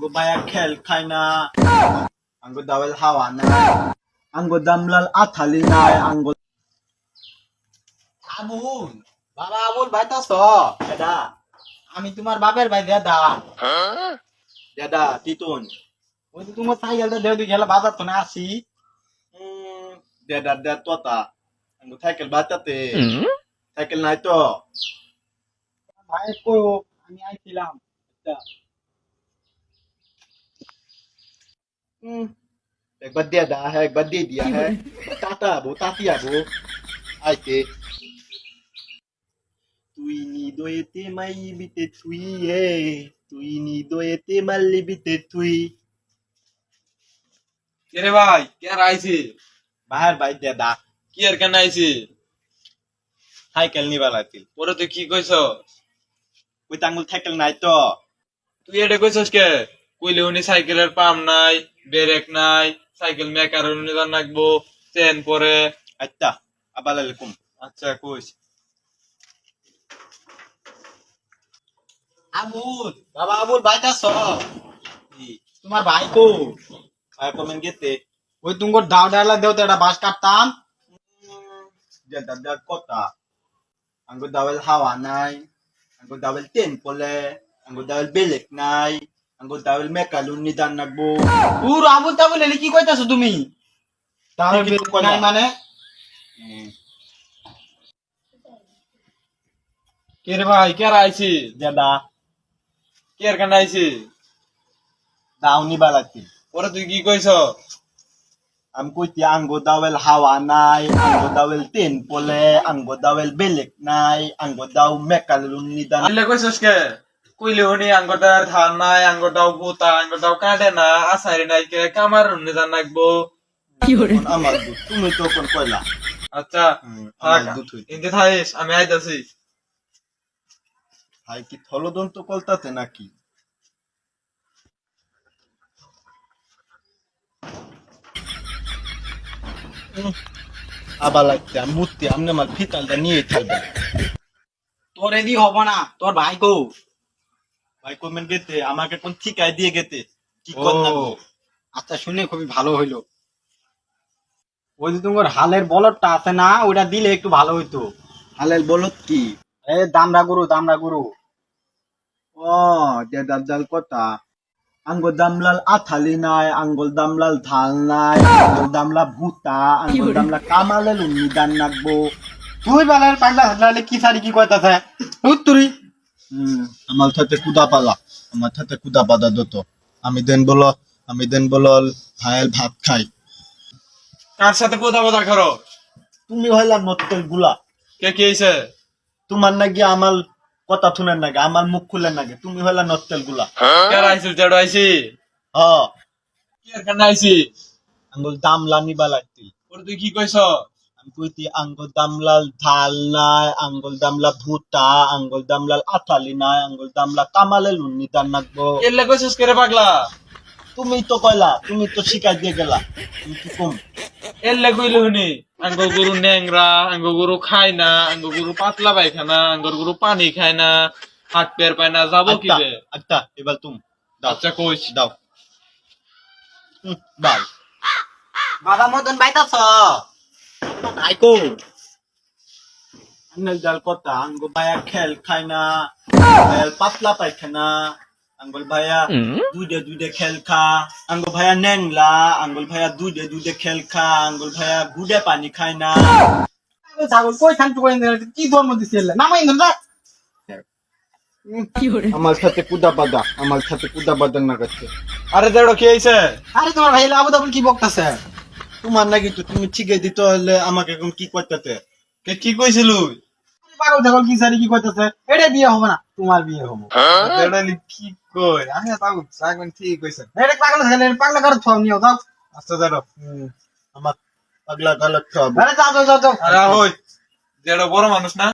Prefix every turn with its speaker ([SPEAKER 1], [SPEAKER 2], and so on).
[SPEAKER 1] Anggo baya khel khaina. Anggo dawel hawana. Anggo damlal athalina. Anggo
[SPEAKER 2] Abul, বাবা Abul ভাইতাছ?
[SPEAKER 1] dada.
[SPEAKER 2] আমি তোমার বাপের ভাই দাদা।
[SPEAKER 1] Dada titun.
[SPEAKER 2] ওই যে তোমার সাইকেলটা দেও দিকে গেলে বাজার তো না আসি।
[SPEAKER 1] Dada dada tota. Anggo cycle batate. Cycle nai to.
[SPEAKER 2] ভাই কই আমি আইছিলাম।
[SPEAKER 1] एक बार dada है एक बार दे दिया है tata bu tatia bu aite tui ni doete mai bite tui tui ni doete mali bite tui
[SPEAKER 3] কে ভাই কে আর আইছি
[SPEAKER 1] bahar bai dada
[SPEAKER 3] কি আর কেন আইছি
[SPEAKER 1] cycle ni balatil
[SPEAKER 3] পরে তুই কি কইছ
[SPEAKER 1] ওই তাঙ্গুল cycle নাই তো
[SPEAKER 3] তুই এটা কইছস কে কইলে উনি সাইকেলের পাম নাই ব্রেক নাই সাইকেল মেকার উনি জান রাখবো চেন পরে
[SPEAKER 1] আচ্ছা আবালালাইকুম
[SPEAKER 3] আচ্ছা কইস
[SPEAKER 2] আবুল, বাবা আবুল ভাইতাছ? তোমার ভাই কো?
[SPEAKER 1] ay komen gete
[SPEAKER 2] ওই তোমার দাও ডালা দেও তো একটা বাস কাটতাম।
[SPEAKER 1] dada dada kota anggo dawel hawa nai anggo dawel ten pole anggo dawel belek nai anggo dawel mekalun ni dan nagbo
[SPEAKER 2] পুর আবুল তাবুল এলে কি কইতাছ তুমি? তাহলে
[SPEAKER 1] কি কইলা?
[SPEAKER 2] নাই মানে
[SPEAKER 3] কে রে ভাই কে আর আইছি
[SPEAKER 1] dada
[SPEAKER 3] কে আর কেন আইছি
[SPEAKER 1] dauni balatil
[SPEAKER 3] পরে তুই কি কইছ
[SPEAKER 1] am kuiti anggo dawel hawa nai anggo dawel ten pole anggo dawel belek nai anggo daw mekalun ni dan
[SPEAKER 3] আনলে কইছস কে কইলে উনি আঙ্গটার ধান নাই আঙ্গটাও পোতা আঙ্গটাও কাটে না আসারি নাই কে কামার উনি জান রাখবো
[SPEAKER 1] kon amar du tumi to kon koila
[SPEAKER 3] আচ্ছা
[SPEAKER 1] আমার
[SPEAKER 3] থাক
[SPEAKER 1] দুধ হইতে।
[SPEAKER 3] ইনতে থাইস আমি আইতাছি
[SPEAKER 1] hai ki tholodon to koltate naki abalakte am mutti amne mal fital da niye thalbe
[SPEAKER 2] তোর এদি হব না, তোর ভাই কো?
[SPEAKER 1] ভাই কমেন গেতে আমাকে কোন ঠিকায় দিয়ে গেতে কি কর না
[SPEAKER 2] ও, আচ্ছা শুনে খুবই ভালো হইলো। ওই যে তোমার হালের বলদটা আছে না, ওইটা দিলে একটু ভালো হইতো।
[SPEAKER 1] হালেল বলত কি
[SPEAKER 2] দামরা গরু দামরা গরু।
[SPEAKER 1] ও যে দাল কথা আঙ্গো দামলাল আথালি নাই আঙ্গল দামলাল ধাল নাই আঙ্গল দামলা ভুতা আঙ্গল দামলা কামালেল উন্নিদান নাকবো
[SPEAKER 2] তুই বেলার পাগলা হাজলালে কি সারি কি কইতাছে? উত্তরি
[SPEAKER 1] আমার সাথে কুদা পালা আমার সাথে কুদা পাদা দত আমি দেন বলো ভাইয়ের ভাত খাই
[SPEAKER 3] কার সাথে কথা কথা করো
[SPEAKER 1] তুমি হইলা নত্তেল গুলা
[SPEAKER 3] কে কি হইছে
[SPEAKER 1] তোমার নাকি আমার কথা শুনেন নাকি আমার মুখ খুলেন নাকি তুমি হইলা নত্তেল গুলা
[SPEAKER 3] কে আর আইছিল যেটা আইছি
[SPEAKER 1] হ
[SPEAKER 3] কি আর কেন আইছি
[SPEAKER 1] আঙ্গুল দামলা নিবা লাগতিল
[SPEAKER 3] পরে তুই কি কইছ
[SPEAKER 1] আমি কইতি আঙ্গুল দামলাল ধাল নাই আঙ্গুল দামলা ভুতা আঙ্গুল দামলাল আথালি নাই আঙ্গুল দামলা কামালে লুন্নি তার নাকবো
[SPEAKER 3] এলে কইছস কে রে পাগলা
[SPEAKER 1] তুমি তো কইলা তুমি তো শিকাই দিয়ে গেলা তুমি কি কম
[SPEAKER 3] এলে কইলে হুনি আঙ্গ গরু ন্যাংরা আঙ্গ গরু খায় না আঙ্গ গরু পাতলা পায়খানা আঙ্গর গরু পানি খায় না হাত পের পায় না যাবো কি রে
[SPEAKER 1] আচ্ছা এবার তুমি দাও
[SPEAKER 3] আচ্ছা কইস
[SPEAKER 1] দাও বাই
[SPEAKER 2] বাবা মদন বাইতাছ? ভাই কো?
[SPEAKER 1] আঙ্গল জাল কথা আঙ্গো ভাইয়া খেল খায় না পাতলা পায়খানা আঙ্গল ভাইয়া দুইটা খেল খা আঙ্গল ভাইয়া ন্যাংলা আঙ্গল ভাইয়া দুইটা খেল খা আঙ্গল ভাইয়া গুডে পানি খায় না
[SPEAKER 2] ছাগল কই থাকতো কই কি ধর্ম দিছিল নামাই না?
[SPEAKER 1] আমার সাথে কুদা বাদা না করছে
[SPEAKER 3] আরে দেড়ো কি হইছে
[SPEAKER 2] আরে তোমার ভাই আবু তাবুল কি বকতাছে?
[SPEAKER 1] তোমার নাকি তো তুমি ঠিকে দিতে হলে আমাকে এখন কি করতে
[SPEAKER 3] কে কি কইছিল
[SPEAKER 2] পাগল ছাগল কি সারি কি কইতাছে? এটা বিয়ে হবে না, তোমার বিয়ে হবে।
[SPEAKER 3] দেড়ো কি কই আমি তাও সাগন ঠিক কইছে
[SPEAKER 2] এটা পাগল ছাগল পাগলা করে থাও নিও দাও।
[SPEAKER 3] আচ্ছা দেড়ো
[SPEAKER 1] আমার পাগলা গালত খাবো
[SPEAKER 2] আরে যাও যাও যাও যাও।
[SPEAKER 3] আরে হই দেড়ো বড় মানুষ না